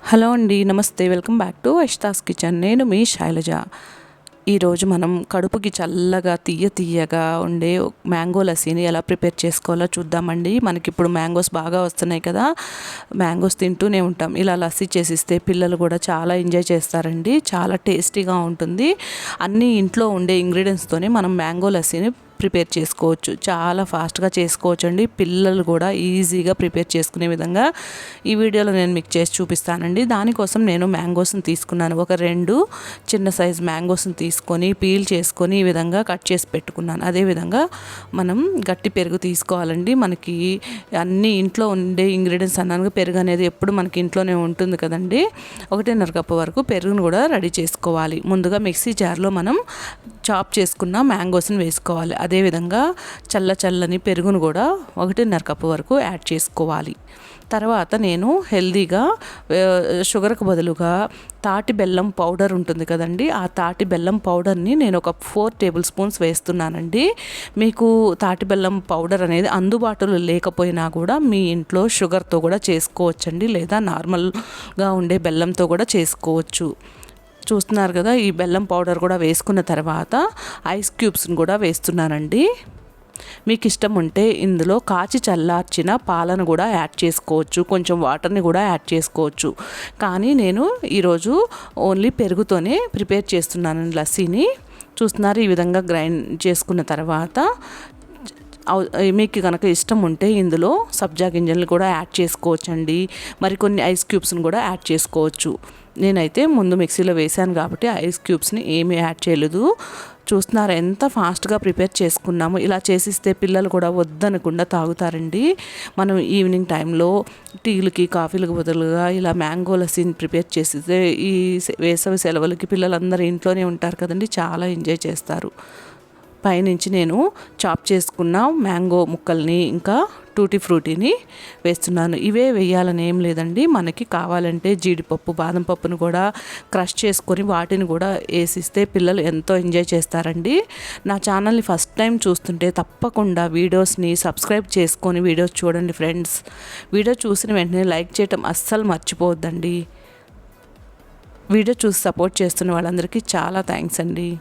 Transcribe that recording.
Hello అండి, namaste. Welcome back to Ashta's kitchen. నేను మీ శైలజ. ఈరోజు మనం కడుపుకి చల్లగా తీయగా ఉండే మ్యాంగో లస్సీని ఎలా ప్రిపేర్ చేసుకోవాలో చూద్దామండి. మనకి ఇప్పుడు మ్యాంగోస్ బాగా వస్తున్నాయి కదా, మ్యాంగోస్ తింటూనే ఉంటాం. ఇలా లస్సీ చేసిస్తే పిల్లలు కూడా చాలా ఎంజాయ్ చేస్తారండి. చాలా టేస్టీగా ఉంటుంది. అన్నీ ఇంట్లో ఉండే ఇంగ్రీడియంట్స్తోనే మనం మ్యాంగో లస్సీని ప్రిపేర్ చేసుకోవచ్చు. చాలా ఫాస్ట్గా చేసుకోవచ్చు అండి. పిల్లలు కూడా ఈజీగా ప్రిపేర్ చేసుకునే విధంగా ఈ వీడియోలో నేను మీకు చేసి చూపిస్తానండి. దానికోసం నేను మ్యాంగోస్ని తీసుకున్నాను. ఒక 2 చిన్న సైజ్ మ్యాంగోస్ని తీసుకొని పీల్ చేసుకొని ఈ విధంగా కట్ చేసి పెట్టుకున్నాను. అదేవిధంగా మనం గట్టి పెరుగు తీసుకోవాలండి. మనకి అన్ని ఇంట్లో ఉండే ఇంగ్రీడియంట్స్ అన్నాను. పెరుగు అనేది ఎప్పుడు మనకి ఇంట్లోనే ఉంటుంది కదండి. 1.5 కప్పు వరకు పెరుగును కూడా రెడీ చేసుకోవాలి. ముందుగా మిక్సీ జార్లో మనం చాప్ చేసుకున్న మ్యాంగోస్ని వేసుకోవాలి. అదేవిధంగా చల్లని పెరుగును కూడా 1.5 కప్పు వరకు యాడ్ చేసుకోవాలి. తర్వాత నేను హెల్దీగా షుగర్కి బదులుగా తాటి బెల్లం పౌడర్ ఉంటుంది కదండి, ఆ తాటి బెల్లం పౌడర్ని నేను ఒక 4 టేబుల్ స్పూన్స్ వేస్తున్నానండి. మీకు తాటి బెల్లం పౌడర్ అనేది అందుబాటులో లేకపోయినా కూడా మీ ఇంట్లో షుగర్తో కూడా చేసుకోవచ్చండి, లేదా నార్మల్గా ఉండే బెల్లంతో కూడా చేసుకోవచ్చు. చూస్తున్నారు కదా, ఈ బెల్లం పౌడర్ కూడా వేసుకున్న తర్వాత ఐస్ క్యూబ్స్ని కూడా వేస్తున్నానండి. మీకు ఇష్టం ఉంటే ఇందులో కాచి చల్లార్చిన పాలను కూడా యాడ్ చేసుకోవచ్చు, కొంచెం వాటర్ని కూడా యాడ్ చేసుకోవచ్చు. కానీ నేను ఈరోజు ఓన్లీ పెరుగుతోనే ప్రిపేర్ చేస్తున్నాను లస్సీని. చూస్తున్నారు, ఈ విధంగా గ్రైండ్ చేసుకున్న తర్వాత మీకు కనుక ఇష్టం ఉంటే ఇందులో సబ్జా గింజలను కూడా యాడ్ చేసుకోవచ్చండి. మరికొన్ని ఐస్ క్యూబ్స్ని కూడా యాడ్ చేసుకోవచ్చు. నేనైతే ముందు మిక్సీలో వేసాను కాబట్టి ఐస్ క్యూబ్స్ని ఏమీ యాడ్ చేయలేదు. చూస్తున్నారు ఎంత ఫాస్ట్గా ప్రిపేర్ చేసుకున్నాము. ఇలా చేసిస్తే పిల్లలు కూడా వద్దనకుండా తాగుతారండి. మనం ఈవినింగ్ టైంలో టీలకి కాఫీలకు బదులుగా ఇలా మ్యాంగో లస్సీని ప్రిపేర్ చేసిస్తే ఈ వేసవి సెలవులకి పిల్లలందరూ ఇంట్లోనే ఉంటారు కదండి, చాలా ఎంజాయ్ చేస్తారు. పైనుంచి నేను చాప్ చేసుకున్న మ్యాంగో ముక్కల్ని ఇంకా టూటీ ఫ్రూటీని వేస్తున్నాను. ఇవే వేయాలని ఏం లేదండి. మనకి కావాలంటే జీడిపప్పు, బాదం పప్పును కూడా క్రష్ చేసుకొని వాటిని కూడా వేసిస్తే పిల్లలు ఎంతో ఎంజాయ్ చేస్తారండి. నా ఛానల్ని ఫస్ట్ టైం చూస్తుంటే తప్పకుండా వీడియోస్ని సబ్స్క్రైబ్ చేసుకొని వీడియోస్ చూడండి ఫ్రెండ్స్. వీడియో చూసిన వెంటనే లైక్ చేయటం అస్సలు మర్చిపోవద్దండి. వీడియో చూసి సపోర్ట్ చేస్తున్న వాళ్ళందరికీ చాలా థ్యాంక్స్ అండి.